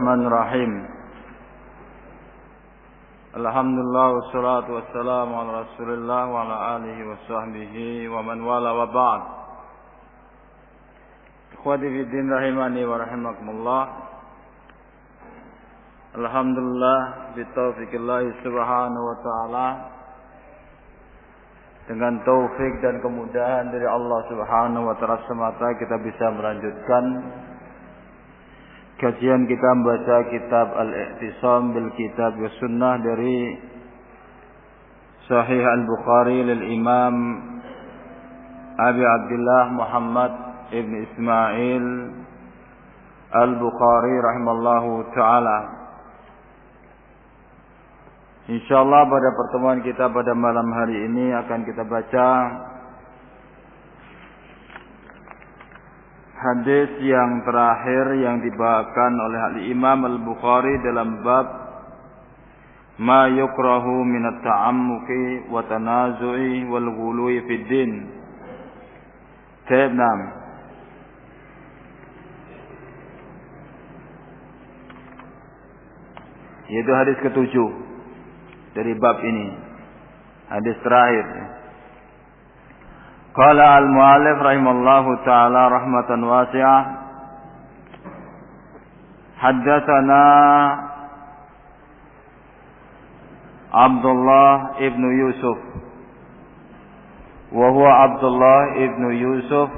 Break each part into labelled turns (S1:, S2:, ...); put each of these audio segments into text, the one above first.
S1: Bismillahirrahmanirrahim. Alhamdulillah wassalatu wassalamu ala Rasulillah wa ala alihi wa sahbihi wa man wala wa ba'd. Ikhwati fi din rahimani wa rahimakumullah. Alhamdulillah bitaufiqillah subhanahu wa ta'ala, dengan taufik dan kemudahan dari Allah Subhanahu wa ta'ala semata kita bisa melanjutkan kajian kita membaca kitab Al-I'tisam bil Kitab wa Sunnah dari Sahih Al-Bukhari lil Imam Abi Abdullah Muhammad ibn Ismail Al-Bukhari rahimallahu ta'ala. InsyaAllah pada pertemuan kita pada malam hari ini akan kita baca hadis yang terakhir yang dibawakan oleh Al-Imam Al-Bukhari dalam bab ma yukrahu minat ta'ammuki wa tanazu'i wal ghulu'i fid din. Tab 6, yaitu hadis ke-7 dari bab ini, hadis terakhir. Qala al-mu'allif rahimallahu ta'ala rahmatan wasi'ah, haddatsana Abdullah ibn Yusuf wa huwa Abdullah ibn Yusuf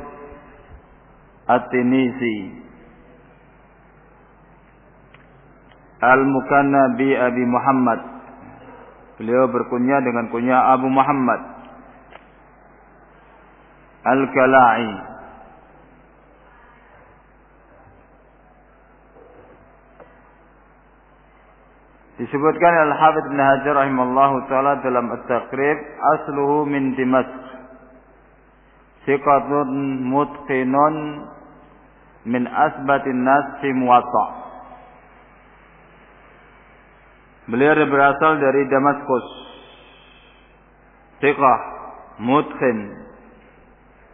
S1: At-Tinisi al-mukanna bi Abi Muhammad. Beliau berkunyah dengan kunyah Abu Muhammad Al-Kala'i. Disebutkan Al-Hafidz Ibn Hajar rahimallahu ta'ala dalam At-Taqrib, asluhu min Dimashq, thiqatun mutqinun min asbatin nas fi Muwatta'. Beliau berasal dari Damaskus, thiqah, mutqin,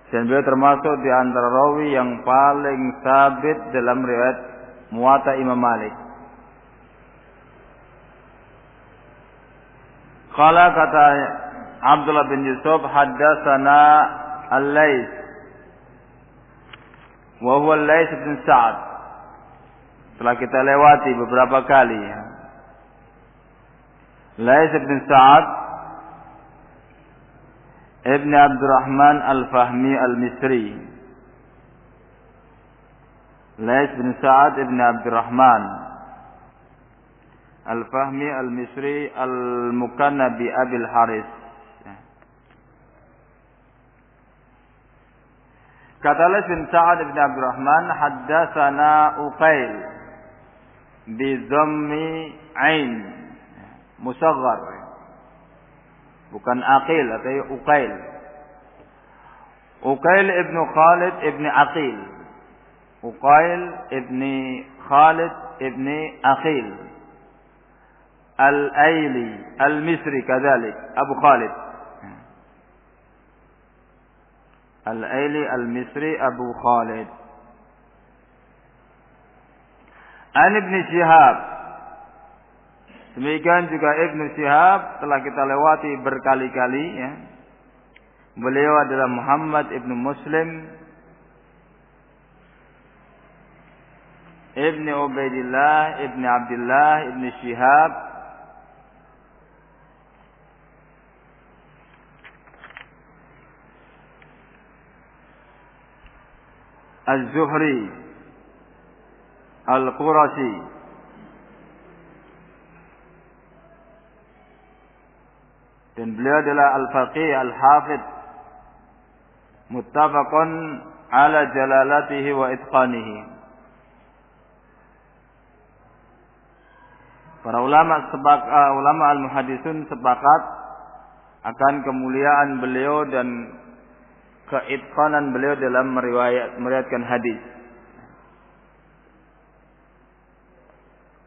S1: dan beliau termasuk di antara rawi yang paling sabit dalam riwayat Muwatta Imam Malik. Qala, kata Abdullah bin Yusuf, haddatsana Al-Laits wa huwa Al-Laits bin Sa'ad. Telah kita lewati beberapa kali. Laits bin Sa'ad Ibn Abdurrahman Al-Fahmi Al-Misri. Laits bin Sa'ad Ibn Abdurrahman Al-Fahmi Al-Misri Al-Mukanna bi Abil Haris. Kata Laits bin Sa'ad Ibn Abdurrahman, haddatsana Uqail bi dhammi ain musaghar, bukan aqil atau Uqail. Uqail ibn Khalid ibn Aqil. Uqail ibn Khalid ibn Aqil Al-Aili Al-Misri kadhalik Abu Khalid. Al-Aili Al-Misri Abu Khalid. An Ibn Shihab. Demikian juga Ibn Shihab telah kita lewati berkali-kali, ya. Beliau adalah Muhammad Ibn Muslim Ibn Ubaidillah Ibn Abdullah Ibn Shihab Az-Zuhri Al-Qurashi. Dan beliau adalah Al-Faqih Al-Hafidh, muttafaqun ala jalalatihi wa itqanihi. Para ulama al-muhaddisun sepakat akan kemuliaan beliau dan keitqanan beliau dalam meriwayatkan hadis.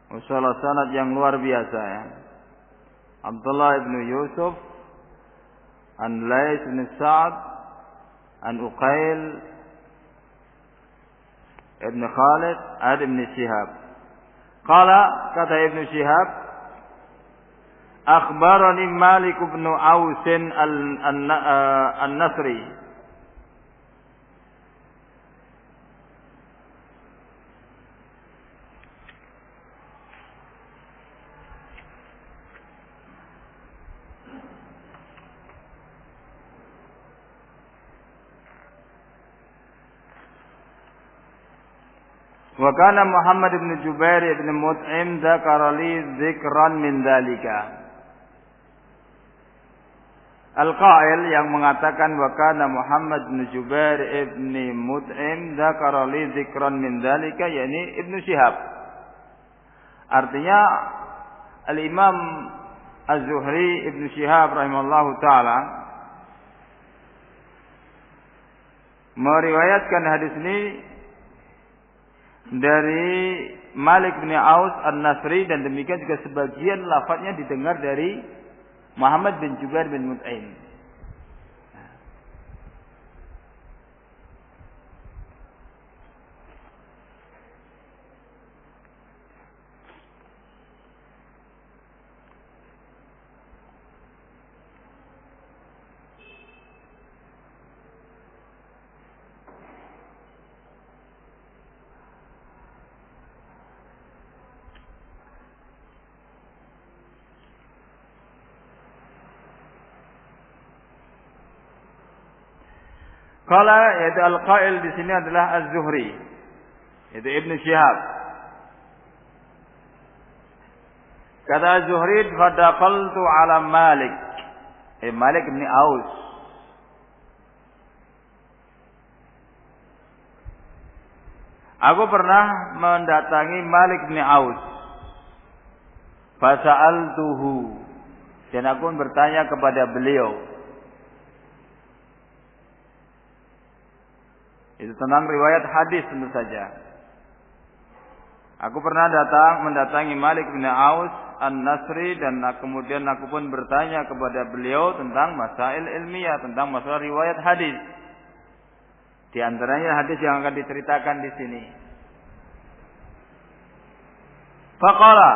S1: Masalah sanad yang luar biasa, ya. Abdullah ibn Yusuf an Laits bin Sa'ad an Uqail ibn Khalid ibn Shihab Qala, kata Ibnu Syihab, akhbarani Malik bin Aus an-Nasri. Wa kana Muhammad bin Jubair bin Mut'im dzakara li dzikran min dzalika. Al-Qail yang mengatakan wa kana Muhammad bin Jubair bin Mut'im dzakara li dzikran min dzalika, yakni Ibnu Syihab. Artinya Al-Imam Az-Zuhri Ibnu Syihab rahimallahu taala meriwayatkan hadis ini dari Malik bin Aus an-Nasri, dan demikian juga sebagian lafadznya didengar dari Muhammad bin Jubair bin Mut'im. Qala, yaitu al-qail di sini adalah Az-Zuhri, yaitu Ibnu Syihab. Kata Az-Zuhri, fadaqaltu ala Malik, Malik bin Aus. Aku pernah mendatangi Malik bin Aus. Fasa'altuhu, dan aku bertanya kepada beliau. Itu tentang riwayat hadis tentu saja. Aku pernah mendatangi Malik bin Aus an-Nasri, dan kemudian aku pun bertanya kepada beliau tentang masail ilmiah, tentang masalah riwayat hadis. Di antaranya hadis yang akan diceritakan di sini. Faqala,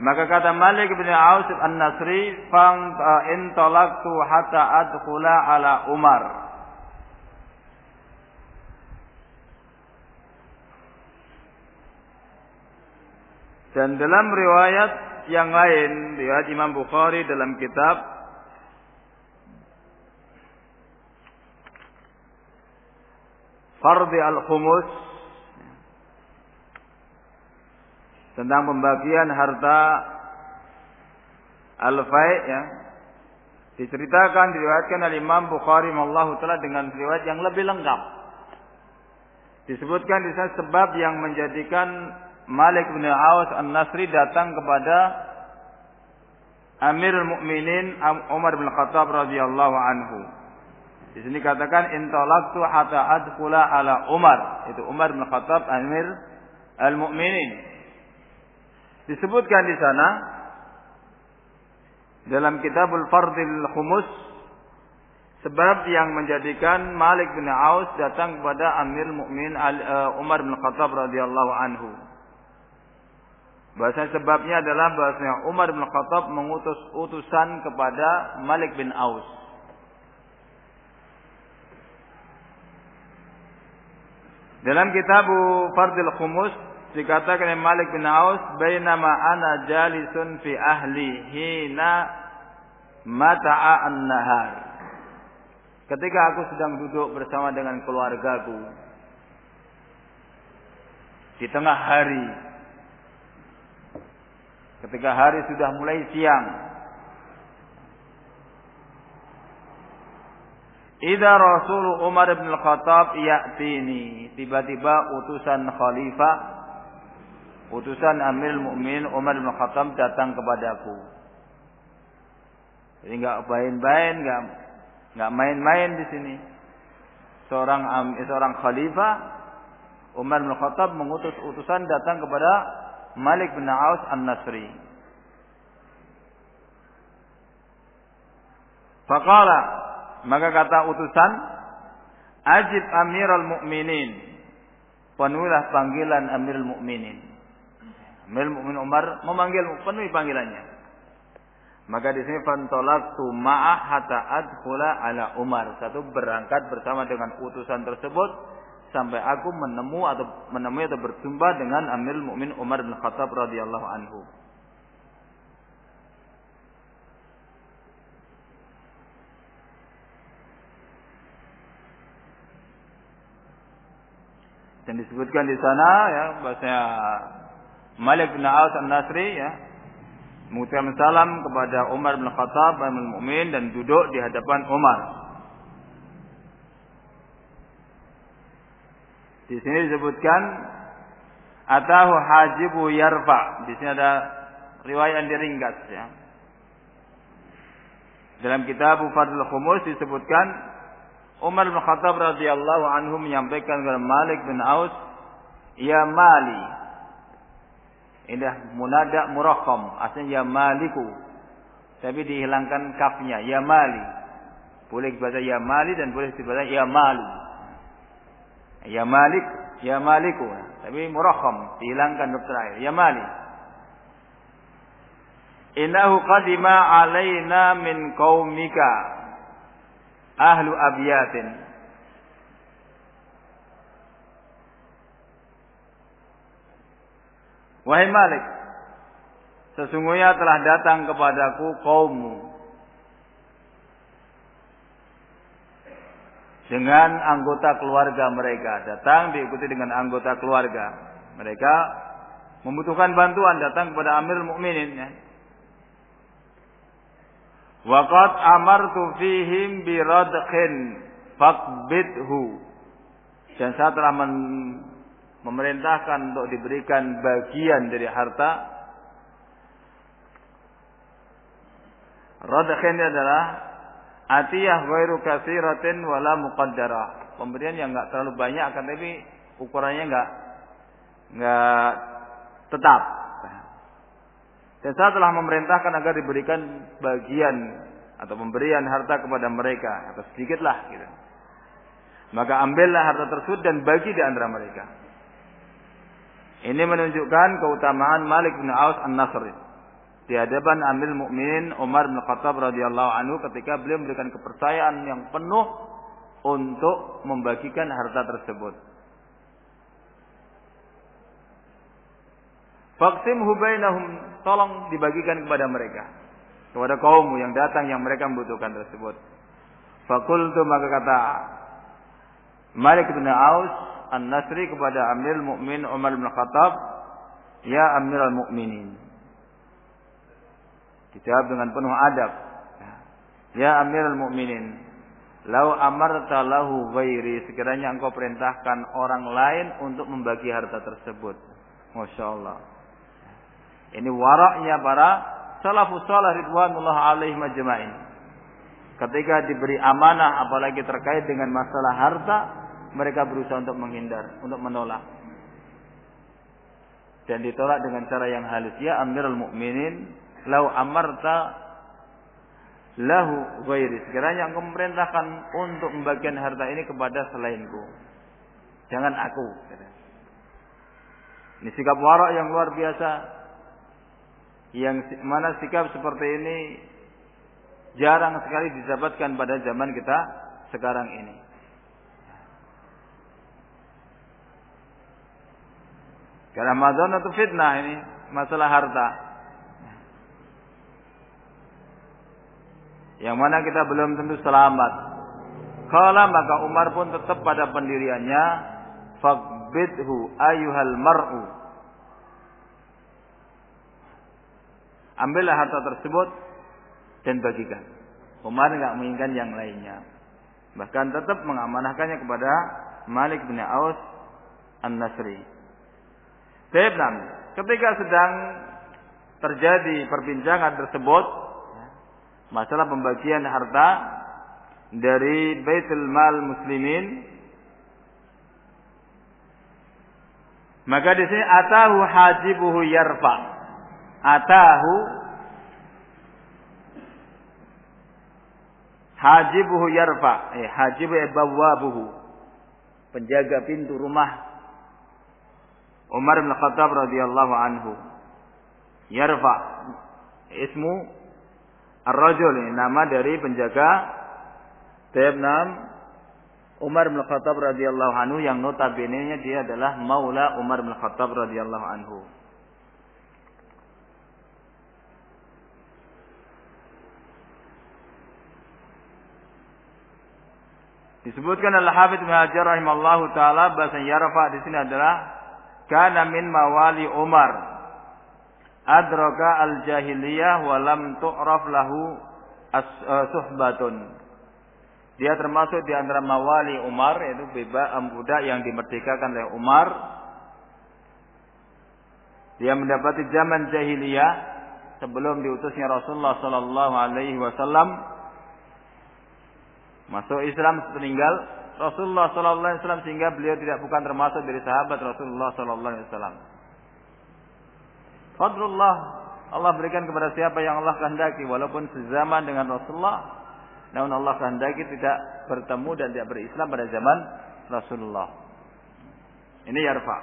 S1: maka kata Malik bin Aus an-Nasri, intalaqtu hatta adkhula ala Umar. Dan dalam riwayat yang lain, riwayat Imam Bukhari dalam kitab Fardhi al-Khumus, tentang pembagian harta al-fai', ya, diceritakan, diriwayatkan oleh Imam Bukhari rahimahullahu taala dengan riwayat yang lebih lengkap. Disebutkan di sana sebab yang menjadikan Malik bin Aus an-Nasri datang kepada Amirul Mukminin Umar bin Khattab radhiyallahu anhu. Di sini katakan intalaqtu hatta adkhula ala Umar, itu Umar bin Khattab Amir al-Mukminin. Disebutkan di sana dalam Kitabul Fardhil Khumus sebab yang menjadikan Malik bin Aus datang kepada Amirul Mukminin Umar bin Khattab radhiyallahu anhu. Bahasa sebabnya adalah bahasanya Umar bin Khattab mengutus utusan kepada Malik bin Aus. Dalam Kitabul Fardhil Khumus dikatakan oleh Malik bin Aus, bainama ana jalisun fi ahli hina mata'a an-nahar. Ketika aku sedang duduk bersama dengan keluargaku di tengah hari, ketika hari sudah mulai siang, idza Rasul Umar bin Khattab ya'tini, tiba-tiba utusan khalifah, utusan Amirul Mukminin Umar bin Khattab datang kepadaku. Jadi enggak main-main, enggak main-main di sini. Seorang khalifah Umar bin Khattab mengutus utusan datang kepada Malik bin Aus an-Nasri. Faqala, Maka kata utusan, ajib Amirul Mukminin. Penuhilah panggilan Amirul Mukminin. Amirul Mukminin Umar memanggil, penuhi panggilannya. Maka di sini fantolaktu ma'ah hatta adkhula ala Umar. Satu berangkat bersama dengan utusan tersebut sampai aku menemui atau berjumpa dengan Amirul Mukminin Umar bin Khattab radhiyallahu anhu. Dan disebutkan di sana ya bahasanya Malik bin Aus An-Nasri ya mengucapkan salam kepada Umar bin Khattab Amirul Mukminin dan duduk di hadapan Umar. Di sini disebutkan atahu hajibu yarfa. Di sini ada riwayat yang diringkas ya. Dalam kitab Fadlul Khumus disebutkan Umar bin Khattab radhiyallahu anhu menyampaikan kepada Malik bin Aus, "Ya Mali." Ini munada murakham, aslinya ya Maliku. Tapi dihilangkan kafnya, ya Mali. Boleh dibaca ya Mali dan boleh dibaca ya Mali. Ya Malik, ya Maliku. Tapi murakham, dihilangkan huruf terakhir, ya Mali. Innahu qadima alaina min qaumika ahlu abyatin. Wahai Malik, sesungguhnya telah datang kepadaku kaummu dengan anggota keluarga mereka. Datang diikuti dengan anggota keluarga. Mereka membutuhkan bantuan, datang kepada Amirul Mukminin ya. Waqad amartu fihim biradqin faqbidhu. Dan saya telah memerintahkan untuk diberikan bagian dari harta. Radqin adalah atiyah ghairu katsiratin wala muqaddarah. Pemberian yang enggak terlalu banyak akan tapi ukurannya enggak tetap. Dan saya telah memerintahkan agar diberikan bagian atau pemberian harta kepada mereka atau sedikitlah gitu. Maka ambillah harta tersebut dan bagi di antara mereka. Ini menunjukkan keutamaan Malik bin Aus An-Nasri di hadapan Amirul Mukminin Umar bin Khattab radhiyallahu anhu ketika beliau memberikan kepercayaan yang penuh untuk membagikan harta tersebut. Faqsimhu bainahum, tolong dibagikan kepada mereka, kepada kaum yang datang yang mereka membutuhkan tersebut. Faqultu, maka kata Malik bin Aus An-Nasri kepada Amirul Mukminin Umar bin Khattab, ya Amirul Mukminin. Dijawab dengan penuh adab. Ya Amirul Mukminin, lau amarta lahu ghairi, sekiranya engkau perintahkan orang lain untuk membagi harta tersebut. Masya Allah. Ini waraknya para salafus salih ridwanullah alaihim ajma'in. Ketika diberi amanah apalagi terkait dengan masalah harta, mereka berusaha untuk menghindar, untuk menolak. Dan ditolak dengan cara yang halus. Ya Amirul Mukminin, lau amarta lahu ghairi, sekiranya engkau memerintahkan untuk membagikan harta ini kepada selainku, jangan aku. Ini sikap warak yang luar biasa, yang mana sikap seperti ini jarang sekali didapatkan pada zaman kita sekarang ini. Karena Ramadan itu fitnah ini, masalah harta. Yang mana kita belum tentu selamat. Kala maka Umar pun tetap pada pendiriannya, faqbidhu ayyuhal mar'u. Ambillah harta tersebut dan bagikan. Umar enggak menginginkan yang lainnya. Bahkan tetap mengamanahkannya kepada Malik bin Aus An-Nasri. Ketika sedang terjadi perbincangan tersebut, masalah pembagian harta dari Baitul Mal Muslimin, maka di sini atahu hajibuhu yarfa. Atahu hajibuhu yarfa, hajibu bawabuhu, penjaga pintu rumah Umar bin Khattab radhiyallahu anhu. Yarfa ismu ar-rajul, nama dari penjaga Taibnam Umar bin Khattab radhiyallahu anhu yang notabene dia adalah maula Umar bin Khattab radhiyallahu anhu. Disebutkan oleh Hafidz Ibnu Hajar rahimallahu taala bahasa yarfa di sini adalah kana min mawali Umar adraka al-jahiliyah wa lam tu'raf lahu suhbatun. Dia termasuk di antara mawali Umar, yaitu budak yang dimerdekakan oleh Umar. Dia mendapati zaman jahiliyah sebelum diutusnya Rasulullah sallallahu alaihi wasallam. Masuk Islam sepeninggal Rasulullah sallallahu alaihi wasallam, sehingga beliau bukan termasuk dari sahabat Rasulullah sallallahu alaihi wasallam. Fadlullah, Allah berikan kepada siapa yang Allah kehendaki, walaupun sezaman dengan Rasulullah, namun Allah kehendaki tidak bertemu dan tidak berislam pada zaman Rasulullah. Ini yarfa.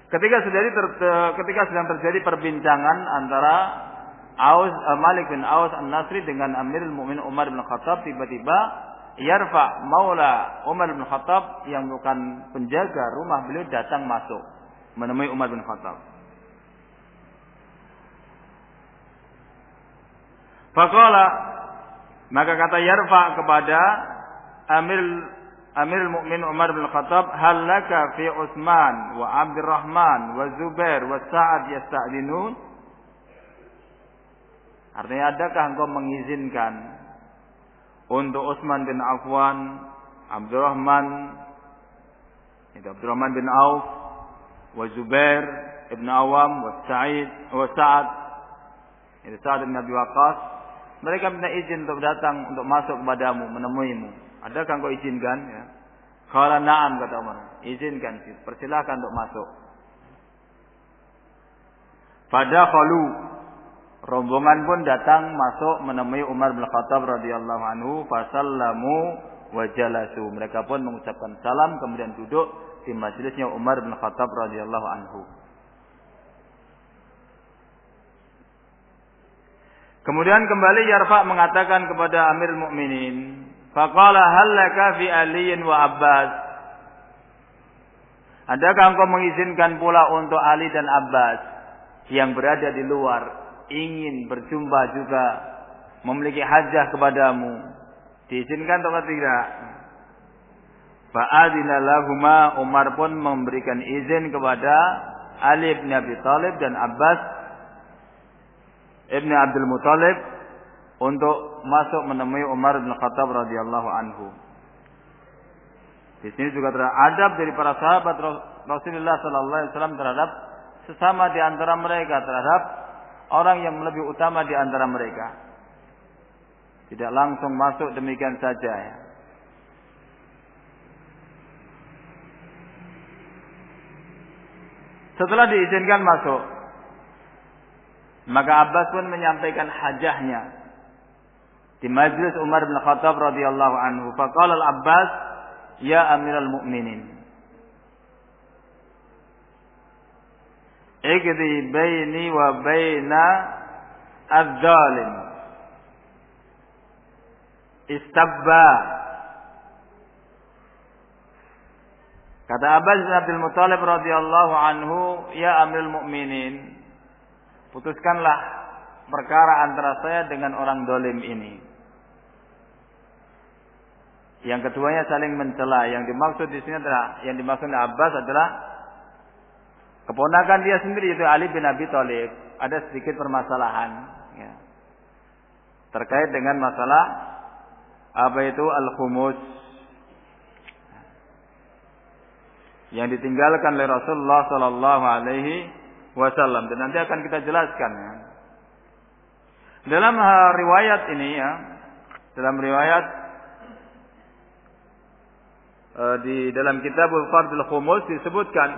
S1: Ketika sedang terjadi perbincangan antara Malik bin Aus An-Nasri dengan Amirul Mukminin Umar bin Khattab, tiba-tiba yarfa maula Umar bin Khattab yang bukan penjaga rumah beliau datang masuk menemui Umar bin Khattab. Faqala, maka kata yarfa kepada Amirul Mukminin Umar bin Khattab, hal laka fi Utsman wa Abdurrahman wa Zubair wa Sa'ad yasta'dinun? Artinya, adakah engkau mengizinkan untuk Utsman bin Affan, Abdurrahman bin Auf, wa Zubair ibn Awam, wa Sa'ad bin Abi Waqqas, mereka minta izin untuk datang, untuk masuk kepadamu, menemuimu. Adakah engkau izinkan? Ya. Qala na'am, kata Umar. Izinkan, persilahkan untuk masuk. Fadakhalu, rombongan pun datang masuk menemui Umar bin Khattab radhiyallahu anhu, fasallamu wa jalasu. Mereka pun mengucapkan salam kemudian duduk di majelisnya Umar bin Khattab radhiyallahu anhu. Kemudian kembali yarfa mengatakan kepada Amirul Mukminin, faqala hal laka fi Ali wa Abbas? Adakah engkau mengizinkan pula untuk Ali dan Abbas yang berada di luar, ingin berjumpa juga, memiliki hajah kepadamu? Diizinkan atau tidak? Fa'adina lahuma, Umar pun memberikan izin kepada Ali bin Abi Thalib dan Abbas Ibn Abdul Muttalib untuk masuk menemui Umar bin Khattab radhiyallahu anhu. Di sini juga adab dari para sahabat Rasulullah sallallahu alaihi wasallam terhadap sesama di antara mereka, terhadap orang yang lebih utama di antara mereka. Tidak langsung masuk demikian saja, ya. Setelah diizinkan masuk, maka Abbas pun menyampaikan hajahnya di majlis Umar bin Khattab radhiyallahu anhu. Faqala al-Abbas, ya Amirul Mukminin, iqdi baini wa baina adz-zalim istabba. Kata Abbas bin Abdul Muttalib radhiyallahu anhu, ya Amirul Mukminin, putuskanlah perkara antara saya dengan orang dolim ini. Yang keduanya saling mencela. Yang dimaksud di sini adalah, yang dimaksud oleh Abbas adalah keponakan dia sendiri, yaitu Ali bin Abi Thalib. Ada sedikit permasalahan, ya, terkait dengan masalah apa itu al-khumus yang ditinggalkan oleh Rasulullah sallallahu alaihi wasallam, dan nanti akan kita jelaskan, ya. Dalam riwayat ini, ya, dalam riwayat di dalam Kitabul Fardul Khumus disebutkan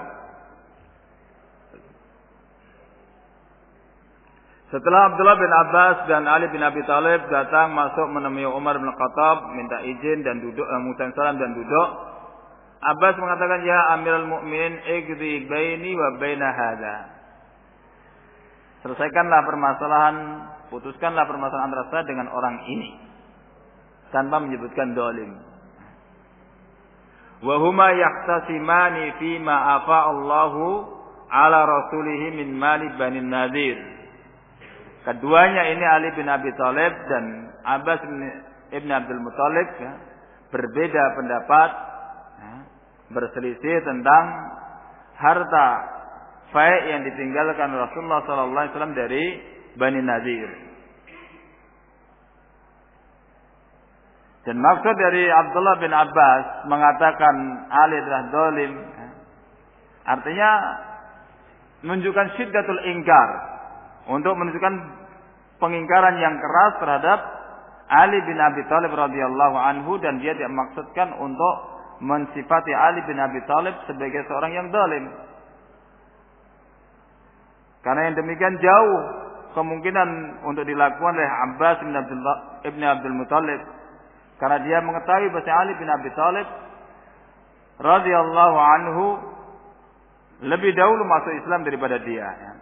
S1: Setelah Abdullah bin Abbas dan Ali bin Abi Thalib datang masuk menemui Umar bin Khattab, minta izin dan duduk, mengucapkan salam dan duduk. Abbas mengatakan, "Ya Amirul Mukminin, iqdi baini wa baina hadza." Selesaikanlah permasalahan, putuskanlah permasalahan antara saya dengan orang ini, tanpa menyebutkan dolim. Wa huma yahtasimani fi ma afa Allahu ala rasulih min mali Bani Nadir. Keduanya ini Ali bin Abi Thalib dan Abbas bin Abdul Muthalib ya, berbeda pendapat, ya, berselisih tentang harta fai' yang ditinggalkan Rasulullah sallallahu alaihi wasallam dari Bani Nadir. Dan maksud dari Abdullah bin Abbas mengatakan Ali adalah zalim, ya, artinya menunjukkan syiddatul ingkar, untuk menunjukkan pengingkaran yang keras terhadap Ali bin Abi Thalib radhiyallahu anhu, dan dia tidak maksudkan untuk mensifati Ali bin Abi Thalib sebagai seorang yang zalim. Karena yang demikian jauh kemungkinan untuk dilakukan oleh Abbas bin Abdul Muthalib, karena dia mengetahui bahwa Ali bin Abi Thalib radhiyallahu anhu lebih dahulu masuk Islam daripada dia. Ya.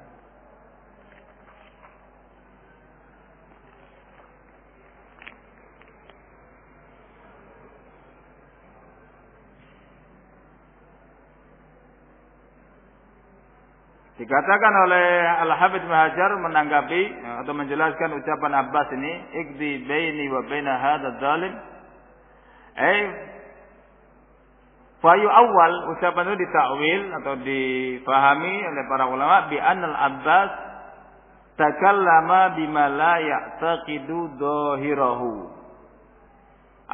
S1: Dikatakan oleh Al-Hafidz Ibnu Hajar menanggapi atau menjelaskan ucapan Abbas ini, "Iqdi baini wa baina hadzal zalim." Fayu awal, ucapan itu ditakwil atau difahami oleh para ulama bi annal Abbas takallama bima la ya'taqidu dhahirahu.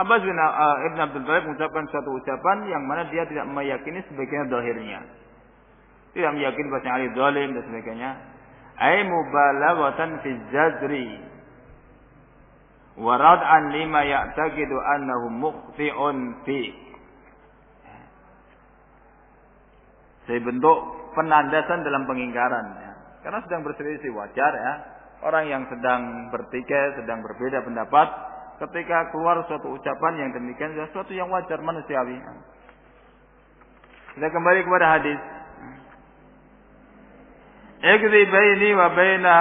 S1: Abbas bin Ibn Abdul Thalib mengucapkan suatu ucapan yang mana dia tidak meyakini sebagian zahirnya. Tidak meyakini bahwa Ali zalim dan sebagainya. Ai mubalaghatan fi jazri wa rad'an lima ya'taqidu annahu mukhti'un fi. Saya bentuk penandasan dalam pengingkaran ya. Karena sedang berselisih, wajar ya. Orang yang sedang bertikai, sedang berbeda pendapat, ketika keluar suatu ucapan yang demikian, sesuatu yang wajar manusiawi. Kita kembali kepada hadis. Iqdi baini wa baina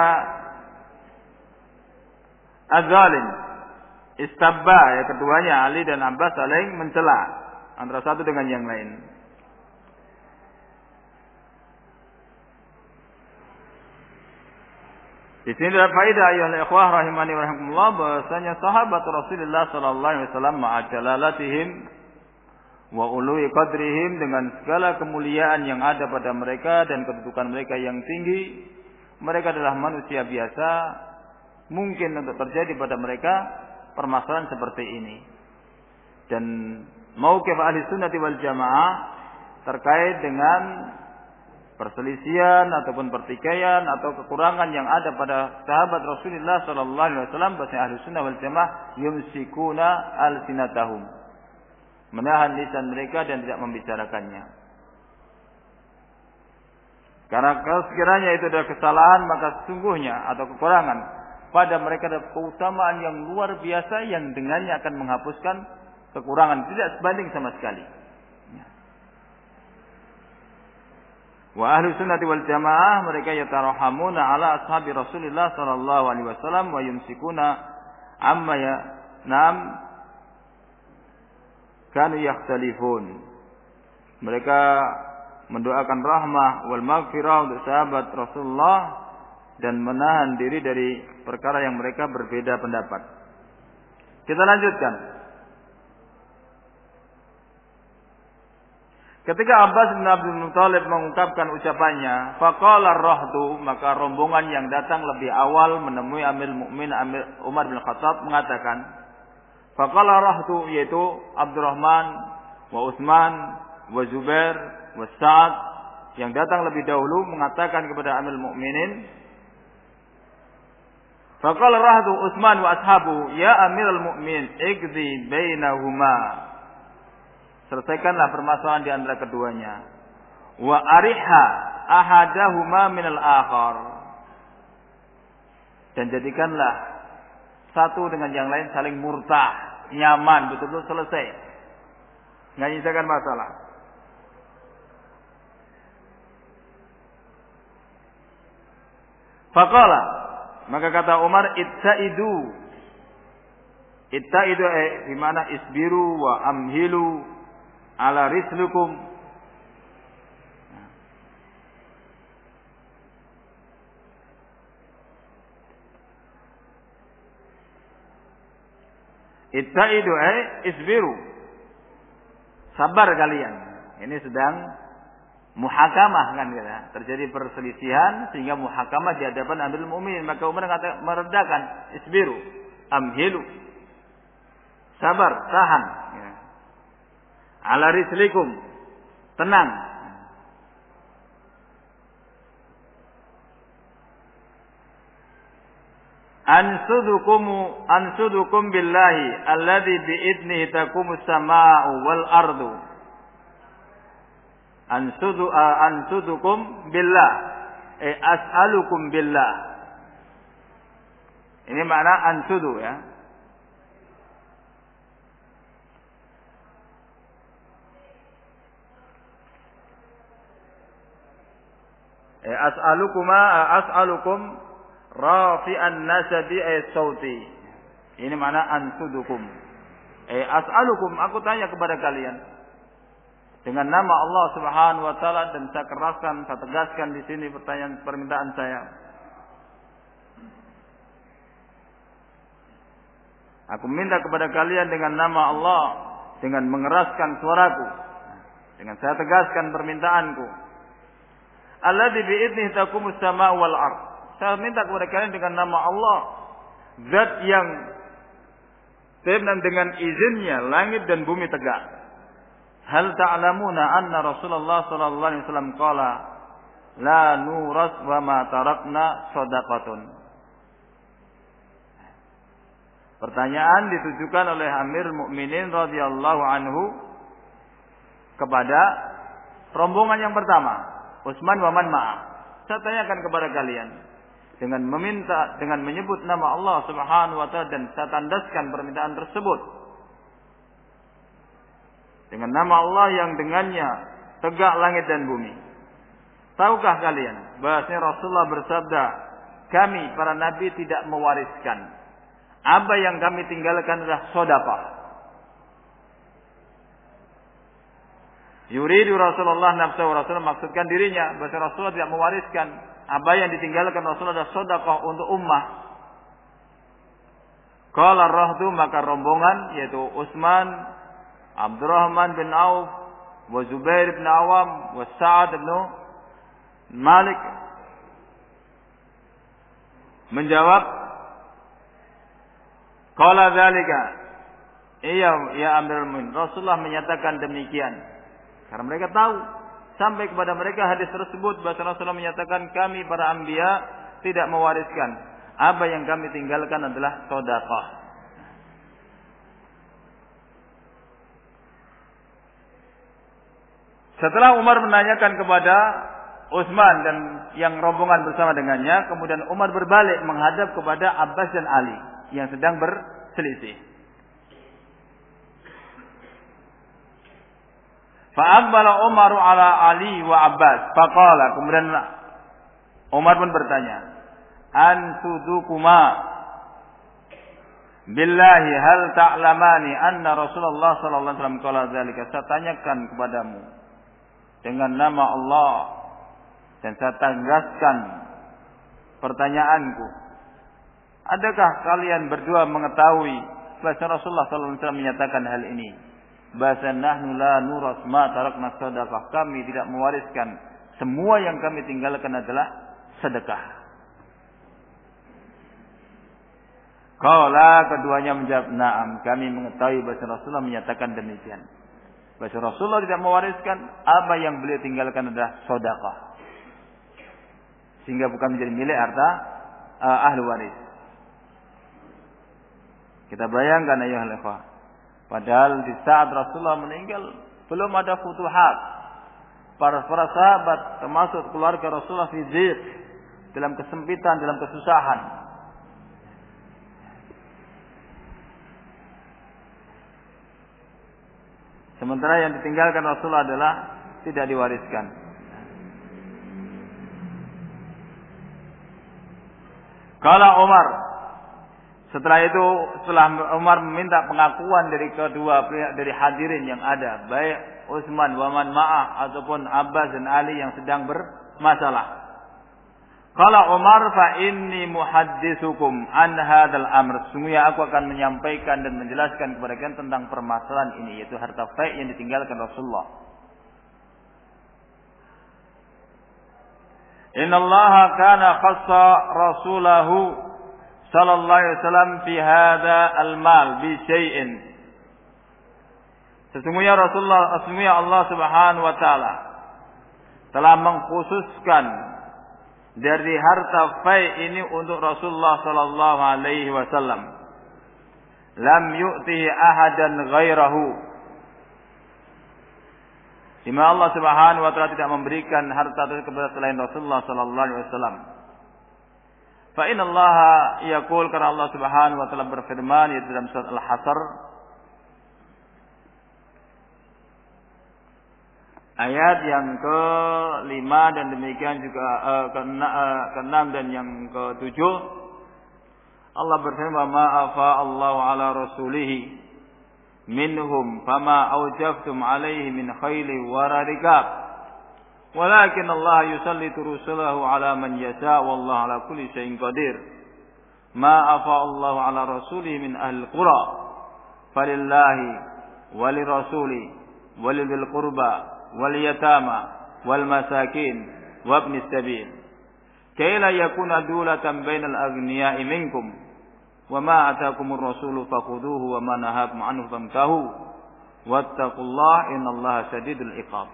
S1: az-zalim. Istabba, ya, keduanya Ali dan Abbas saling mencela antara satu dengan yang lain. Di sini ada faedah ayuhal ikhwah rahimani wa rahimakumullah, bahwasanya sahabat Rasulullah sallallahu alaihi wasallam ma'ajalalatihim wa ului qadrihim, dengan segala kemuliaan yang ada pada mereka dan kedudukan mereka yang tinggi, mereka adalah manusia biasa. Mungkin untuk terjadi pada mereka permasalahan seperti ini. Dan mauqif ahli sunnati wal jamaah terkait dengan perselisihan ataupun pertikaian atau kekurangan yang ada pada sahabat Rasulullah sallallahu alaihi wasallam, bahwa ahli sunnah wal jamaah yumsikuna alsinatahum, menahan lisan mereka dan tidak membicarakannya. Karena kalau sekiranya itu adalah kesalahan, maka sesungguhnya atau kekurangan pada mereka ada keutamaan yang luar biasa yang dengannya akan menghapuskan kekurangan, tidak sebanding sama sekali. Wa ahlu sunnati wal jamaah, mereka yatarahamuna ala ashabi Rasulullah sallallahu alaihi wasallam wa yumsikuna amma ya nam kanu yakhtalifun. Mereka mendoakan rahmah wal maghfirah untuk sahabat Rasulullah dan menahan diri dari perkara yang mereka berbeda pendapat. Kita lanjutkan. Ketika Abbas bin Abdul Muthalib mengungkapkan ucapannya, faqala ar-rahdu, maka rombongan yang datang lebih awal menemui Amirul Mukminin Umar bin Khattab mengatakan, faqala ar-rahdu, yaitu Abdurrahman wa Utsman wa Zubair wa Sa'ad, yang datang lebih dahulu mengatakan kepada Amirul Mukminin, faqala ar-rahdu Utsman wa ashabu, ya Amirul Mukminin, iqdi bainahuma, selesaikanlah permasalahan di antara keduanya. Wa ariha ahadahuma minal akhar, Dan jadikanlah satu dengan yang lain saling murtah, nyaman, betul-betul selesai. Nggak nyisakan masalah. Faqala, maka kata Umar, ittaidu. Ittaidu di mana isbiru wa amhilu ala rislukum. Ittaidu isbiru. Sabar kalian. Ini sedang muhakamah kan ya. Terjadi perselisihan sehingga muhakamah di hadapan Amirul Mukminin. Maka Umar meredakan, isbiru, amhilu. Sabar, tahan. Ya. Ala rislikum, tenang. Ansudukum billahi alladhi bi'idnihi taqumus sama'u wal ardu. Ansudukum billah. As'alukum billah. Ini makna ansudu ya. As'alukum rafi'an nasabi sauti. Ini makna ansudukum. As'alukum, aku tanya kepada kalian dengan nama Allah Subhanahu wa taala, dan saya keraskan, saya tegaskan di sini permintaan saya. Aku minta kepada kalian dengan nama Allah, dengan mengeraskan suaraku, dengan saya tegaskan permintaanku. Alladzi bi'idnihi taqumus sama'u wal ard. Saya minta kepada kalian dengan nama Allah, zat yang dengan izinnya langit dan bumi tegak. Hal ta'lamuna anna Rasulullah sallallahu alaihi wasallam qala la nuras wa ma tarakna shadaqatun. Pertanyaan ditujukan oleh Amirul Mukminin radhiyallahu anhu kepada rombongan yang pertama, Utsman wa man ma'a. Saya tanyakan kepada kalian dengan menyebut nama Allah Subhanahu wa taala, dan saya tandaskan permintaan tersebut dengan nama Allah yang dengannya tegak langit dan bumi. Tahukah kalian bahwasanya Rasulullah bersabda, kami para nabi tidak mewariskan. Apa yang kami tinggalkan adalah sedekah. Yuridu Rasulullah nafsahu, Rasulullah maksudkan dirinya, bahwa Rasulullah tidak mewariskan. Apa yang ditinggalkan Rasulullah adalah sedekah untuk ummah. Qala ar-rahdu, maka rombongan yaitu Utsman, Abdurrahman bin Auf, wa Zubair bin Awam, wa Sa'ad bin Malik menjawab, qala dzalika, iya ya Amirul Mukminin, Rasulullah menyatakan demikian. Karena mereka tahu, sampai kepada mereka hadis tersebut, bahwa Rasulullah menyatakan kami para anbiya tidak mewariskan. Apa yang kami tinggalkan adalah sedekah. Setelah Umar menanyakan kepada Utsman dan yang rombongan bersama dengannya, kemudian Umar berbalik menghadap kepada Abbas dan Ali yang sedang berselisih. Fa'aqbala Umar ala Ali wa Abbas. Faqala, kemudian Umar pun bertanya, ansudukuma billahi hal ta'lamani anna Rasulullah sallallahu alaihi wasallam qala dzalika. Saya tanyakan kepadamu dengan nama Allah, dan saya tegaskan pertanyaanku. Adakah kalian berdua mengetahui bahwa Rasulullah sallallahu alaihi wasallam menyatakan hal ini? Bahasa nahnu la nuras ma tarakna sadaqah. Kami tidak mewariskan, semua yang kami tinggalkan adalah sedekah. Qala, keduanya menjawab, na'am, kami mengetahui bahwa Rasulullah menyatakan demikian. Bahwa Rasulullah tidak mewariskan, apa yang beliau tinggalkan adalah sedekah. Sehingga bukan menjadi milik harta ahli waris. Kita bayangkan ayuhal ikhwah, padahal di saat Rasulullah meninggal belum ada futuhat. Para sahabat termasuk keluarga Rasulullah fi dhiq, dalam kesempitan, dalam kesusahan. Sementara yang ditinggalkan Rasulullah adalah tidak diwariskan. Kala Umar, setelah itu setelah Umar meminta pengakuan dari kedua pihak dari hadirin yang ada, baik Utsman wa man ma'ah ataupun Abbas dan Ali yang sedang bermasalah. Kala Umar, fa inni muhadditsukum an hadzal amr. Sungguhnya aku akan menyampaikan dan menjelaskan kepada kalian tentang permasalahan ini, yaitu harta fai' yang ditinggalkan Rasulullah. Innallaha kana khassa rasulahu sallallahu alaihi wasallam fi hadza al-mal bi syai'in. Sesungguhnya Allah Subhanahu wa taala telah mengkhususkan dari harta fai' ini untuk Rasulullah sallallahu alaihi wasallam. Lam yu'tihi ahadan ghairahu. Di mana Allah Subhanahu wa taala tidak memberikan harta tersebut kepada selain Rasulullah sallallahu alaihi wasallam. Fa inna Allah yaqul, karena Allah Subhanahu wa taala berfirman yaitu dalam surat Al-Hasr ayat yang ke-5 dan demikian juga ke-6 dan yang ke-7, Allah berfirman, "Ma afa Allahu ala rasulihi minhum fama awjaftum alaihi min khayli wa rikab walakin Allah yusallitu rusulahu ala man yasha wallahu ala kulli syai'in qadir. Ma afa Allahu ala rasulihi min ahli qura falillahi walirasuli walil qurba wal yatama wal masakin wa ibnis sabil kay la yakuna dulatan bainal aghniya'i minkum wa ma ataakumur rasulu fakhuduhu wa ma nahakum anhu famtahu wattaqullaha innallaha syadidul iqab.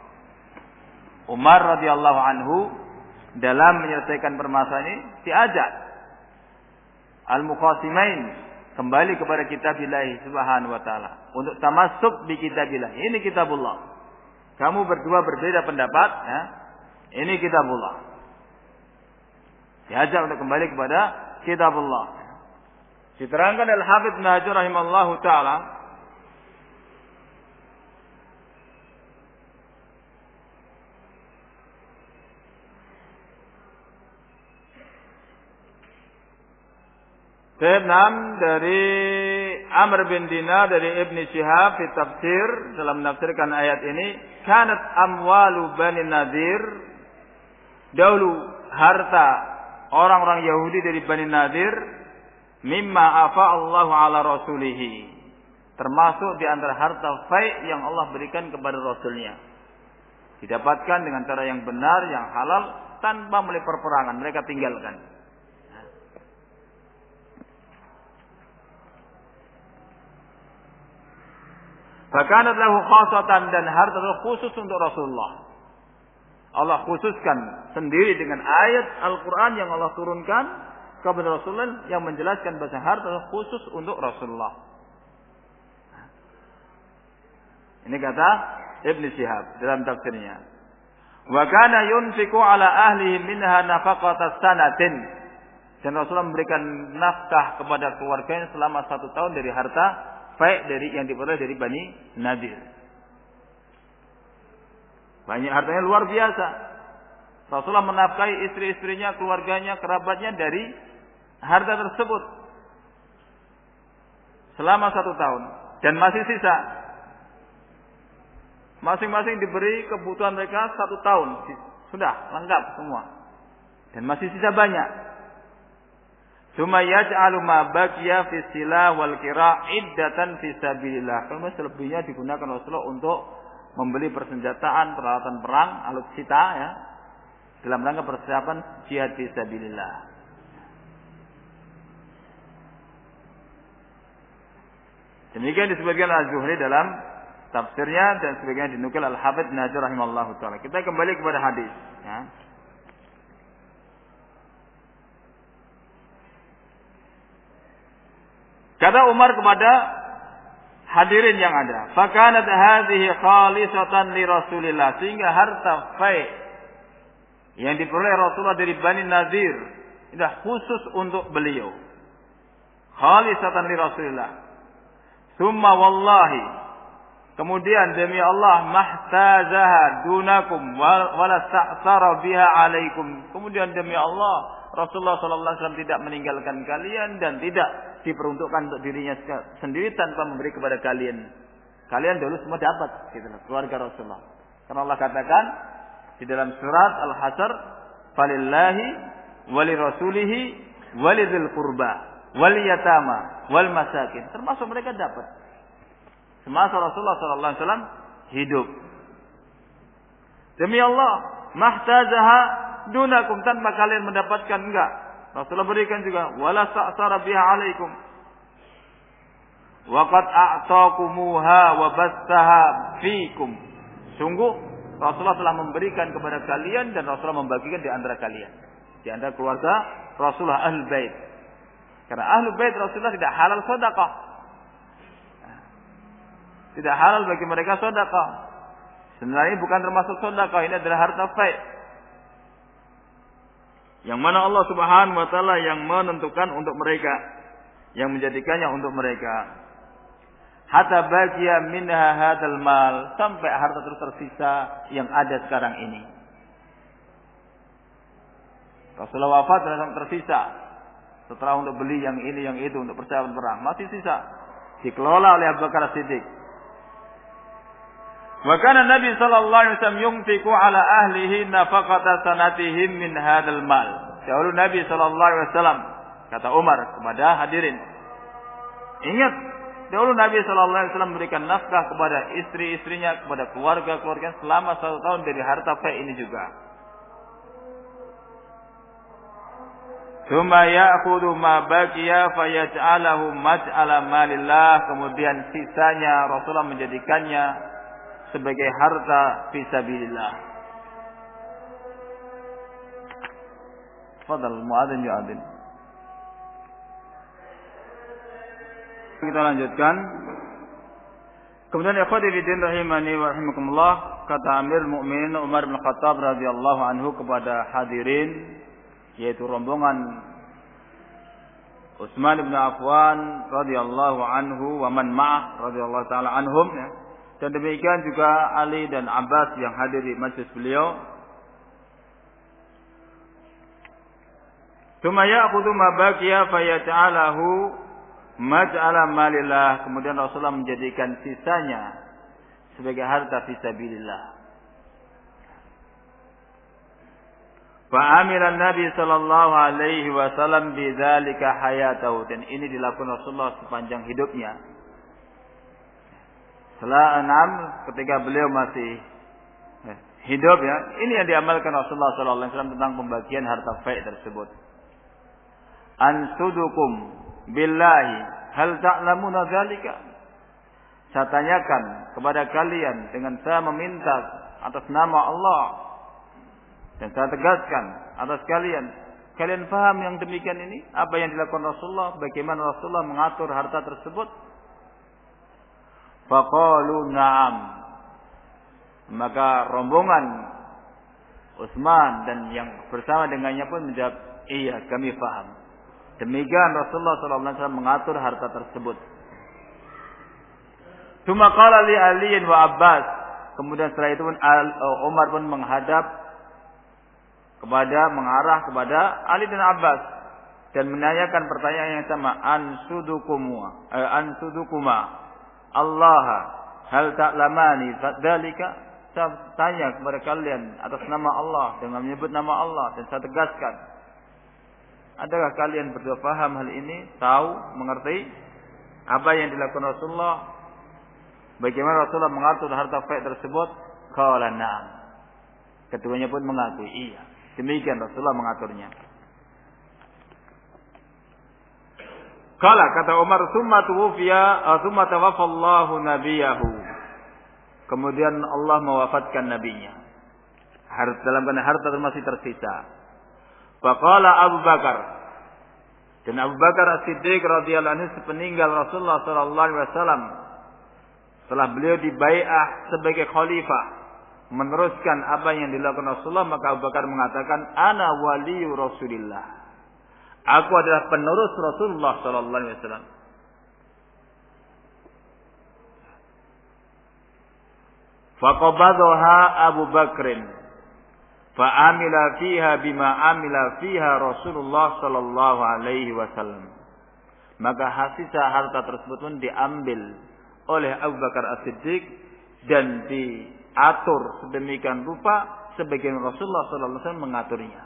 S1: Umar radhiyallahu anhu dalam menyelesaikan permasalahan ini diajak al-mukhasimain kembali kepada kitabillah subhanahu wa ta'ala untuk tamassuk di kitabillah. Ini kitabullah. Kamu berdua berbeda pendapat, ya. Ini kitabullah. Diajak untuk kembali kepada kitabullah. Diterangkan Al-Hafidz Ibnu Hajar rahimallahu taala dari Amr bin Dinar dari Ibn Shihab fi tafsir dalam menafsirkan ayat ini, kanat amwalu Bani Nadir, dahulu harta orang-orang Yahudi dari Bani Nadir, mimma afa Allahu ala rasulihi, termasuk di antara harta fai' yang Allah berikan kepada Rasulnya, didapatkan dengan cara yang benar, yang halal, tanpa melalui perperangan, mereka tinggalkan. Fakanat lahu khasatan, dan harta itu khusus untuk Rasulullah. Allah khususkan sendiri dengan ayat Al-Quran yang Allah turunkan kepada Rasulullah yang menjelaskan bahwa harta itu khusus untuk Rasulullah. Ini kata Ibn Shihab dalam tafsirnya. Wa kana yunfiqu ala ahlihi minha nafaqata sanatin. Dan Rasulullah memberikan nafkah kepada keluarganya selama 1 tahun dari harta fai' dari yang diperoleh dari Bani Nadir. Banyak hartanya luar biasa. Rasulullah menafkahi istri-istrinya, keluarganya, kerabatnya dari harta tersebut selama 1 tahun. Dan masih sisa. Masing-masing diberi kebutuhan mereka 1 tahun. Sudah lengkap semua. Dan masih sisa banyak. Suma yaj'alu ma baqiya fi silah wal qira' iddatan fi sabilillah. Kalau selebihnya digunakan Rasulullah untuk membeli persenjataan, peralatan perang, alutsista, ya, dalam rangka persiapan jihad fi sabilillah. Demikian disebutkan Az-Zuhri dalam tafsirnya dan sebagainya dinukil Al-Hafidz Ibnu Hajar rahimallahu taala. Kita kembali kepada hadis, ya. Kata Umar kepada hadirin yang ada, fakanat hadhihi khalisatan li Rasulillah, sehingga harta fai' yang diperoleh Rasulullah dari Bani Nadir itu khusus untuk beliau. Khalisatan li Rasulillah. Summa wallahi Kemudian demi Allah mahtazaha dunakum wala sa'sara biha alaikum. Kemudian demi Allah Rasulullah sallallahu alaihi wasallam tidak meninggalkan kalian dan tidak diperuntukkan untuk dirinya sendiri tanpa memberi kepada kalian. Kalian dulu semua dapat gitu loh, keluarga Rasulullah. Karena Allah katakan di dalam surat Al-Hasyr, "Falillahi walirasulihi walidzil qurba wal yatama wal masakin." Termasuk mereka dapat. Semasa Rasulullah sallallahu alaihi wasallam hidup. Demi Allah, mahtazaha dunakum, tanpa kalian mendapatkan, enggak. Rasulullah berikan juga wala sa'sara biha alaikum. Wa qad a'taqumuha wa bastaha fikum. Sungguh Rasulullah telah memberikan kepada kalian dan Rasulullah membagikan di antara kalian. Di antara keluarga Rasulullah Ahlul Bait. Karena Ahlul Bait Rasulullah tidak halal sedekah. Tidak halal bagi mereka sedekah. Sebenarnya bukan termasuk sedekah, ini adalah harta fai'. Yang mana Allah Subhanahu wa taala yang menentukan untuk mereka, yang menjadikannya untuk mereka. Hatta baqiya minha hadzal mal, sampai harta terus tersisa yang ada sekarang ini. Rasulullah wafat dan tersisa. Setelah untuk beli yang ini yang itu untuk persiapan perang, masih sisa. Dikelola oleh Abu Bakar Siddiq. Wa kana Nabi sallallahu alaihi wasallam yunfiqu ala ahlihi nafaqata sanatihim min hadzal mal. Dahulu Nabi sallallahu alaihi wasallam, kata Umar kepada hadirin, ingat, dahulu Nabi sallallahu alaihi wasallam memberikan nafkah kepada istri-istrinya, kepada keluarga-keluarganya selama 1 tahun dari harta fai' ini juga. Tsumma ya'khudhu ma baqiya fayaj'alahu maj'ala malillah. Kemudian sisanya Rasulullah menjadikannya sebagai harta fisabilillah. Fadal muadzin yu'adzin. Kita lanjutkan. Kemudian ikhwati fillah rahimani wa rahimakumullah, kata Amirul Mukminin Umar bin Khattab radhiyallahu anhu kepada hadirin, yaitu rombongan Utsman bin Affan radhiyallahu anhu wa man ma'ah radhiyallahu taala anhum, ya. Dan demikian juga Ali dan Abbas yang hadir di majlis beliau. Tsumma ya'khudhu ma baqiya fayaj'alahu maj'ala malillah. Kemudian Rasulullah menjadikan sisanya sebagai harta fisabilillah. Fa amila Nabi sallallahu alaihi wasallam bidzalika hayatahu. Dan ini dilakukan Rasulullah sepanjang hidupnya. Setelah 6 ketika beliau masih hidup, ya, ini yang diamalkan Rasulullah sallallahu alaihi wasallam tentang pembagian harta fai' tersebut. Ansudukum billahi hal ta'lamuna dzalika? Saya tanyakan kepada kalian dengan saya meminta atas nama Allah dan saya tegaskan atas kalian. Kalian paham yang demikian ini? Apa yang dilakukan Rasulullah? Bagaimana Rasulullah mengatur harta tersebut? Faqalu na'am. Maka rombongan Utsman dan yang bersama dengannya pun menjawab, iya, kami paham. Demikian Rasulullah SAW mengatur harta tersebut. Tsumma qala li Ali wa Abbas. Kemudian setelah itu pun Umar pun mengarah kepada Ali dan Abbas dan menanyakan pertanyaan yang sama, ansudukuma Allah hal ta'lamani dzalika? Saya tanya kepada kalian atas nama Allah dengan menyebut nama Allah dan saya tegaskan, adakah kalian berdua paham hal ini, tahu, mengerti apa yang dilakukan Rasulullah, bagaimana Rasulullah mengatur harta fai' tersebut? Qala na'am. Keduanya pun mengakui, iya, demikian Rasulullah mengaturnya. Kala kata Umar, summa tawaffallahu nabiyahu. Kemudian Allah mewafatkan nabinya. Dalam keadaan harta masih tersisa. Faqala Abu Bakar. Dan Abu Bakar As-Siddiq radhiyallahu anhu sepeninggal Rasulullah sallallahu alaihi wasallam, setelah beliau dibai'ah sebagai khalifah meneruskan apa yang dilakukan Rasulullah, maka Abu Bakar mengatakan, ana waliyu Rasulillah. Aku adalah penerus Rasulullah sallallahu alaihi wasallam. Faqabadhaha Abu Bakrin fa amila fiha bima amila fiha Rasulullah sallallahu alaihi wasallam. Maka sisa harta tersebut pun diambil oleh Abu Bakar As-Siddiq dan diatur sedemikian rupa sebagaimana Rasulullah sallallahu alaihi wasallam mengaturnya.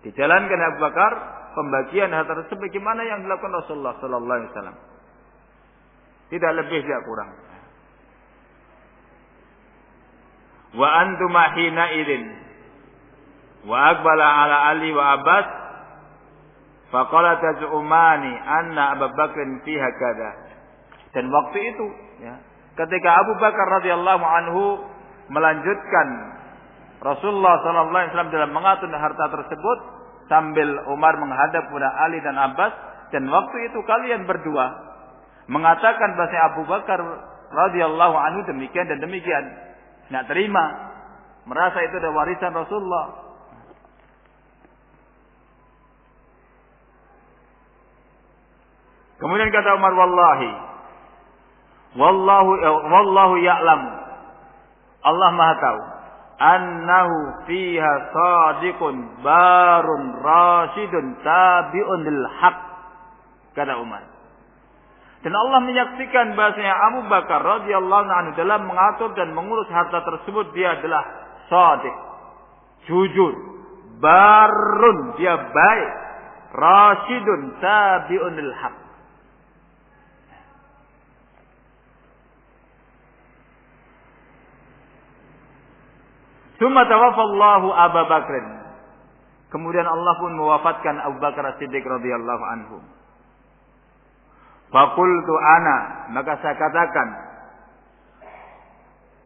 S1: Dijalankan Abu Bakar pembagian harta tersebut sebagaimana yang dilakukan Rasulullah sallallahu alaihi wasallam. Tidak lebih tidak kurang. Wa antuma hina idzin wa aqbala ala Ali wa Abbas faqala taz'umani anna Abu Bakr fiha kada. Dan waktu itu ya, ketika Abu Bakar radhiyallahu anhu melanjutkan Rasulullah sallallahu alaihi wasallam dalam mengatur harta tersebut sambil Umar menghadap kepada Ali dan Abbas, dan waktu itu kalian berdua mengatakan bahwa Abu Bakar radhiyallahu anhu demikian dan demikian. Tidak terima, merasa itu adalah warisan Rasulullah. Kemudian kata Umar, wallahu ya'lam, Allah Maha tahu, annahu fiha sadiqun barun rasyidun tabi'un lil haq, kata Umar. Dan Allah menyaksikan bahasanya Abu Bakar radhiyallahu anhu dalam mengatur dan mengurus harta tersebut dia adalah shadiq, jujur, barun, dia baik, rasyidun tabi'un lil haq. Tsumma tawaffallahu Abu Bakrin. Kemudian Allah pun mewafatkan Abu Bakar As-Siddiq radhiyallahu anhu. Faqultu ana, maka saya katakan,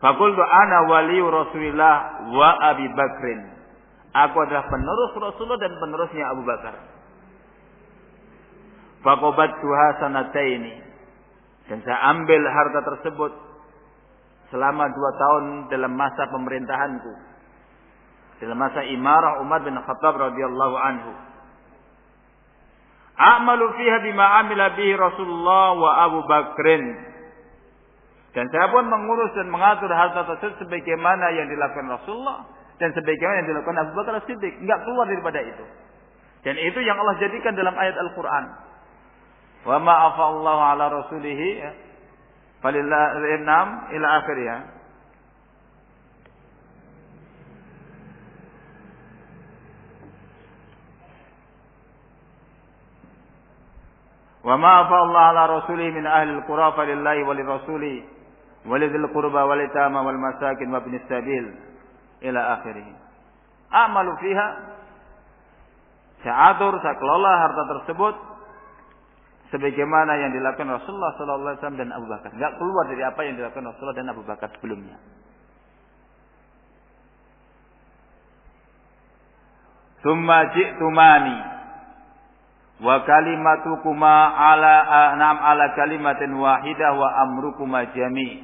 S1: faqultu ana wali Rasulillah wa Abi Bakrin. Aku adalah penerus Rasulullah dan penerusnya Abu Bakar. Faqabattuha sanataini. Dan saya ambil harta tersebut selama 2 tahun dalam masa pemerintahanku. Dalam masa imarah Umar bin Khattab radhiyallahu anhu. A'malu fiha bima amila bihi Rasulullah wa Abu Bakrin. Dan saya pun mengurus dan mengatur harta tersebut sebagaimana yang dilakukan Rasulullah dan sebagaimana yang dilakukan Abu Bakar As-Siddiq, enggak keluar daripada itu. Dan itu yang Allah jadikan dalam ayat Al-Qur'an. Wa ma afallahu ala rasulihi falillahi nam ila akhirih. Wa ma afa Allah ala rasulih min ahli al-qura falillahi wa lirrasuli wa lidhil qurba wal yatama wal masakin wa ibnis sabil ila akhirih. A'malu fiha, saya atur, saya kelola harta tersebut sebagaimana yang dilakukan Rasulullah sallallahu alaihi wasallam dan Abu Bakar. Enggak keluar dari apa yang dilakukan Rasulullah dan Abu Bakar sebelumnya. Tsumma ji'tumani wa kalimatukuma ala kalimatin wahidah wa amrukuma jami.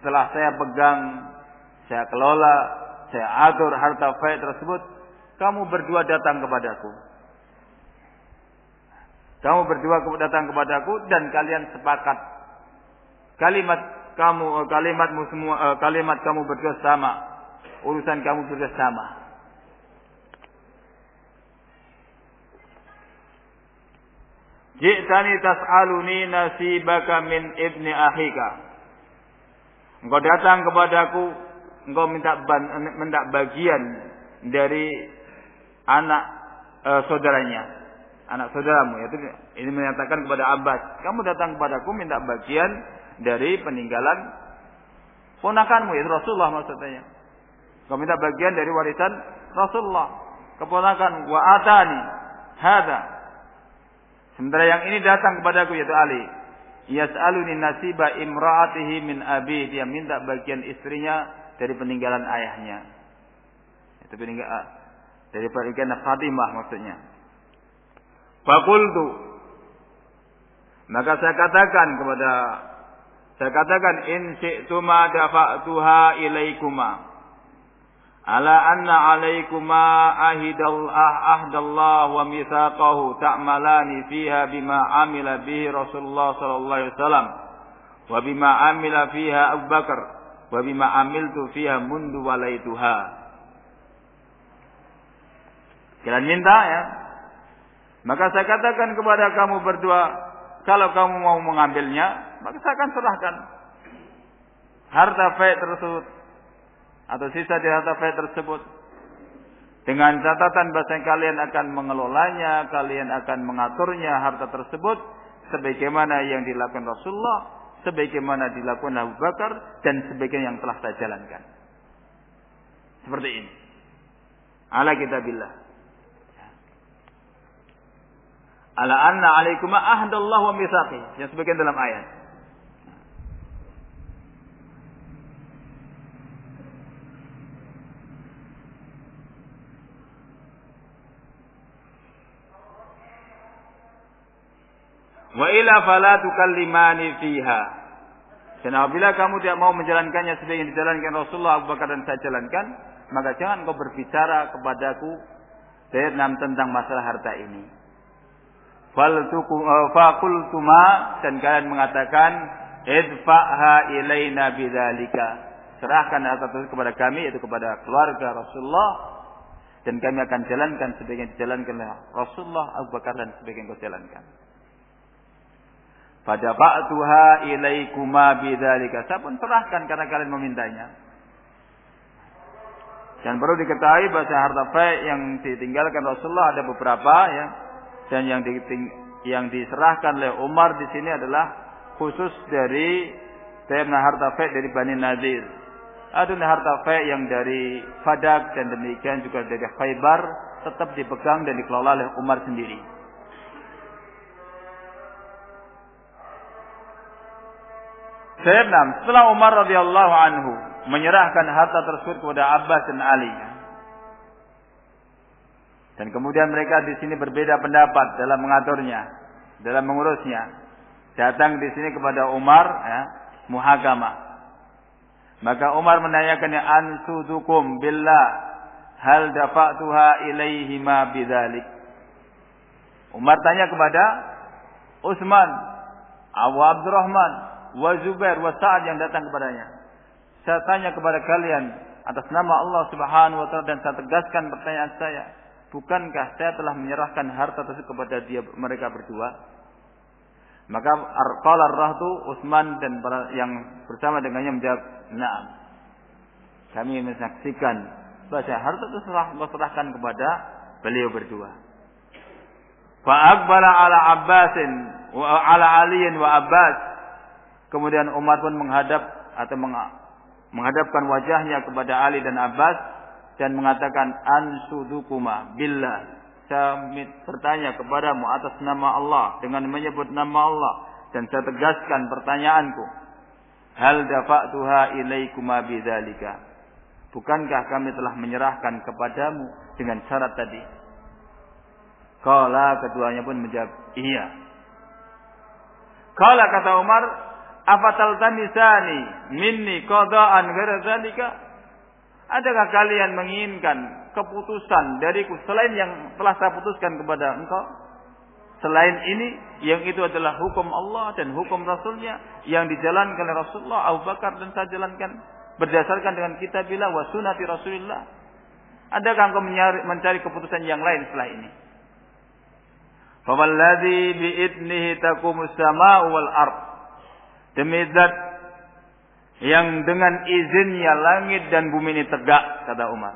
S1: Setelah saya pegang, saya kelola, saya atur harta faid tersebut, kamu berdua datang kepadaku. Kamu berdua datang kepadaku dan kalian sepakat. Kalimat kamu berdua sama. Urusan kamu berdua sama. Ji'tani tas'aluni nasibaka min ibni akhika. Engkau datang kepadaku, engkau minta bagian dari anak saudaranya, anak saudaramu. Yaitu ini menyatakan kepada Abbas, kamu datang kepadaku minta bagian dari peninggalan ponakanmu, yaitu Rasulullah maksudnya. Kau minta bagian dari warisan Rasulullah, keponakan wa atani hada. Sementara yang ini datang kepadaku yaitu Ali. Yas'aluni nasiba imra'atihi min abi, dia minta bagian istrinya dari peninggalan ayahnya. Itu dari peninggalan Fatimah maksudnya. Faqultu, maka saya katakan in syi'tuma dafa'tuha ilaikuma. Ala anna alaikuma ahdallah wa mitsaqahu ta'malani fiha bima amila bihi Rasulullah sallallahu alaihi wasallam wa bima amila fiha Abu Bakar wa bima amiltu fiha mundu walaituha. Kalian minta ya, maka saya katakan kepada kamu berdua, kalau kamu mau mengambilnya, maka saya akan serahkan harta fai tersebut atau sisa di harta fai tersebut, dengan catatan bahwa kalian akan mengelolanya, kalian akan mengaturnya harta tersebut sebagaimana yang dilakukan Rasulullah, sebagaimana dilakukan Abu Bakar, dan sebagaimana yang telah saya jalankan. Seperti ini. Ala kitabillah. Ala anna alaikuma ahdallahu wa mitsaqi, yang sebagian dalam ayat. Wa ila fala tukallimani fiha. Dan apabila kamu tidak mau menjalankannya seperti yang dijalankan Rasulullah, Abu Bakar dan saya jalankan, maka jangan kau berbicara kepadaku tentang masalah harta ini. Faqultuma, dan kalian mengatakan idfa'ha ilaina bidzalika. Serahkan harta tersebut kepada kami, yaitu kepada keluarga Rasulullah, dan kami akan jalankan sebagian dijalankan oleh Rasulullah, Abu Bakar dan sebagian kau jalankan. Pada ba'tuha ilaikuma bidzalika. Saya pun serahkan karena kalian memintanya. Dan perlu diketahui bahwa harta fai yang ditinggalkan Rasulullah ada beberapa ya. Dan yang diserahkan oleh Umar di sini adalah khusus dari harta fai dari Bani Nadir. Ada harta fai yang dari Fadak dan demikian juga dari Khaybar tetap dipegang dan dikelola oleh Umar sendiri. Setelah Umar radhiyallahu anhu menyerahkan harta tersebut kepada Abbas dan Ali, dan kemudian mereka di sini berbeda pendapat dalam mengaturnya, dalam mengurusnya, datang di sini kepada Umar, ya, muhakamah. Maka Umar menanyakannya, ansudukum billah hal dafa'tuha ilaihi ma bidzalik. Umar tanya kepada Utsman, Abu Abdurrahman, wa Zubair, wa Sa'ad yang datang kepadanya. Saya tanya kepada kalian atas nama Allah Subhanahu wa taala dan saya tegaskan pertanyaan saya, bukankah saya telah menyerahkan harta tersebut kepada mereka berdua? Maka qala ar-rahtu, Utsman dan yang bersama dengannya menjawab, "Na'am." Kami menyaksikan bahwa harta itu serahkan kepada beliau berdua. Fa aqbala ala Abbasin wa ala Aliin wa Abbas. Kemudian Umar pun menghadapkan wajahnya kepada Ali dan Abbas dan mengatakan, ansudukuma billah. Saya bertanya kepadamu atas nama Allah dengan menyebut nama Allah, dan saya tegaskan pertanyaanku. Hal dafa'tuha ilaikuma bidzalika. Bukankah kami telah menyerahkan kepadamu dengan syarat tadi? Qala, keduanya pun menjawab, iya. Qala, kata Umar, afataltamisani minni qada'an ghaira dzalika? Adakah kalian menginginkan keputusan dariku selain yang telah saya putuskan kepada engkau? Selain ini, yang itu adalah hukum Allah dan hukum Rasulnya yang dijalankan oleh Rasulullah, Abu Bakar dan saya jalankan berdasarkan dengan kitabillah wa sunnati Rasulillah. Adakah engkau mencari keputusan yang lain setelah ini? Fa walladzi bi idnihi taqumus samaa'u wal ardh. Demi zat yang dengan izinnya langit dan bumi ini tegak, kata Umar.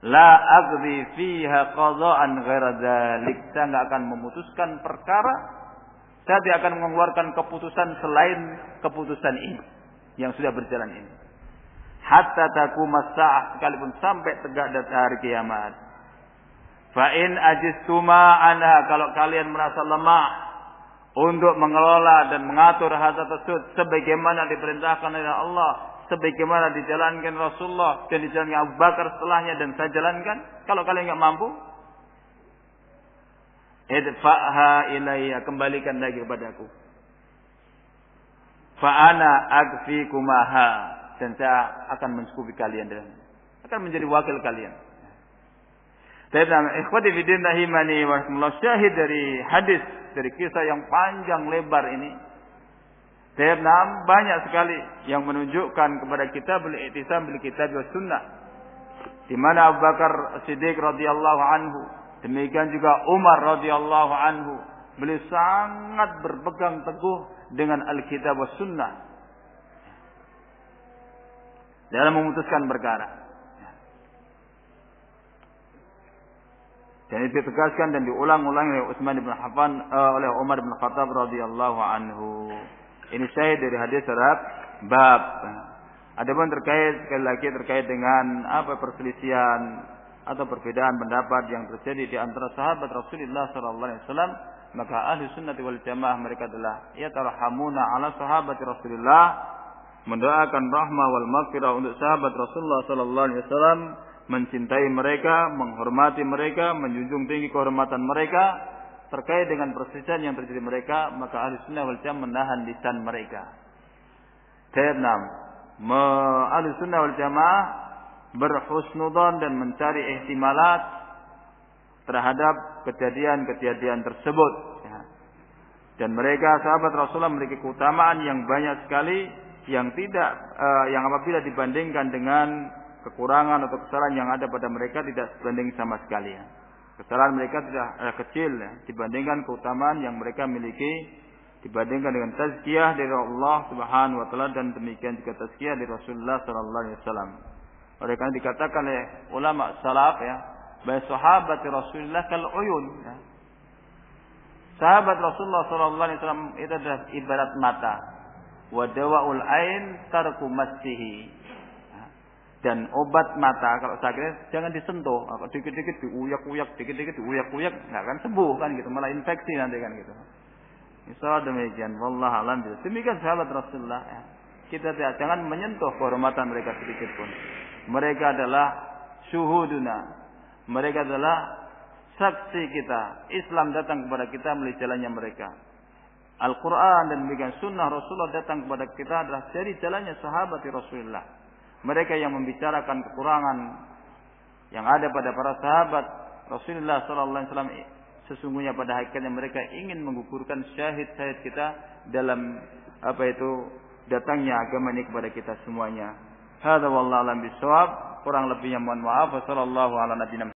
S1: La aqdi fiha qada'an ghaira dzalik. Saya enggak akan memutuskan perkara, saya tidak akan mengeluarkan keputusan selain keputusan ini yang sudah berjalan ini. Hatta taqumas sa'ah, sekalipun sampai tegak hari kiamat. Fa in ajistuma anha, kalau kalian merasa lemah untuk mengelola dan mengatur harta tersebut sebagaimana diperintahkan oleh Allah, sebagaimana dijalankan Rasulullah dan dijalankan Abu Bakar setelahnya dan saya jalankan, kalau kalian enggak mampu, idfa'ha ilayya, kembalikan lagi kepadaku. Fa ana akfikumaha, dan saya akan mencukupi kalian dan akan menjadi wakil kalian. Sayyidina ikhwati fi din rahimani wa rahimakumullah, syahid dari hadis, dari kisah yang panjang lebar ini Banyak sekali yang menunjukkan kepada kita bil-i'tisam bil kitab was sunnah. Di mana Abu Bakar Siddiq radhiyallahu anhu, demikian juga Umar radhiyallahu anhu, beliau sangat berpegang teguh dengan Alkitab was sunnah dalam memutuskan perkara. Dan itu ditegaskan dan diulang-ulang oleh Utsman bin Affan oleh Umar bin Khattab radhiyallahu anhu. Ini syahid dari hadis surat bab. Adapun terkait dengan perselisihan atau perbedaan pendapat yang terjadi di antara sahabat Rasulullah sallallahu alaihi wasallam, maka ahli sunnah wal jamaah mereka adalah yatarhamuna ala sahabat Rasulullah, mendoakan rahmah wal maghfirah untuk sahabat Rasulullah sallallahu alaihi wasallam, mencintai mereka, menghormati mereka, menjunjung tinggi kehormatan mereka. Terkait dengan perselisihan yang terjadi mereka, maka ahli sunnah wal jamaah menahan lisan mereka. Ahli sunnah wal jamaah berhusnudzon dan mencari ihtimalat terhadap kejadian-kejadian tersebut. Dan mereka sahabat Rasulullah memiliki keutamaan yang banyak sekali yang apabila dibandingkan dengan kekurangan atau kesalahan yang ada pada mereka tidak sebanding sama sekali. Kesalahan mereka tidak kecil dibandingkan keutamaan yang mereka miliki, dibandingkan dengan tazkiyah dari Allah Subhanahu wa taala dan demikian juga tazkiyah dari Rasulullah sallallahu alaihi wasallam. Oleh karena dikatakan oleh ulama salaf bahwa sahabat Rasulullah kal uyun. Sahabat Rasulullah sallallahu alaihi wasallam itu adalah ibarat mata. Wa dawaul ain tarku massihi. Dan obat mata kalau sakit jangan disentuh, dikit-dikit diuyak-uyak, dikit-dikit diuyak-uyak, enggak akan sembuh kan gitu, malah infeksi nanti kan gitu. Insyaallah demikian, wallahu alam. Demikian sahabat Rasulullah Kita jangan menyentuh kehormatan mereka sedikit pun. Mereka adalah syuhuduna. Mereka adalah saksi kita. Islam datang kepada kita melalui jalannya mereka. Al-Quran dan demikian sunnah Rasulullah datang kepada kita adalah dari jalannya sahabat Rasulullah. Mereka yang membicarakan kekurangan yang ada pada para sahabat Rasulullah sallallahu alaihi wasallam, sesungguhnya pada hakikatnya mereka ingin menggugurkan syahid-syahid kita dalam datangnya agama ini kepada kita semuanya. Hadza wallahu a'lam bishawab. Kurang lebihnya mohon maaf. Wassallallahu ala nabiyina